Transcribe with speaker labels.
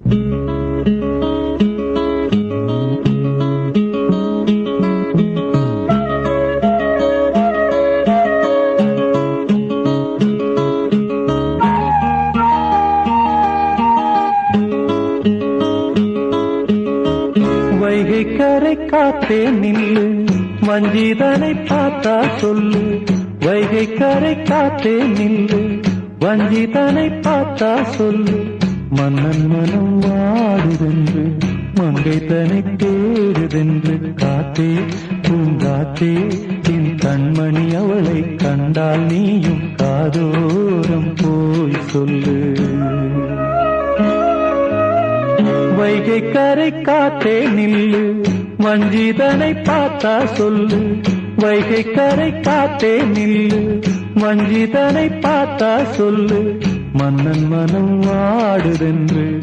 Speaker 1: வைகை கரை காத்தே நில்லு, வஞ்சிதனை பார்த்தா சொல்லு. வைகை கரை காத்தே நில்லு, வஞ்சிதனை பார்த்தா சொல்லு. மன்னன் மனம் வாடுதென்று, மங்கை தனை தேடுதென்று. காத்தே பூங்காத்தே, என் கண்மணி அவளை கண்டால் நீயும் காதோரம் போய் சொல்லு. வைகை கரை காத்தே நில்லு, வஞ்சிதனை பார்த்தா சொல்லு. வைகை கரை காத்தே நில்லு, வஞ்சிதனை பார்த்தா சொல்லு. மன்னன் மனம் வாடுதென்று,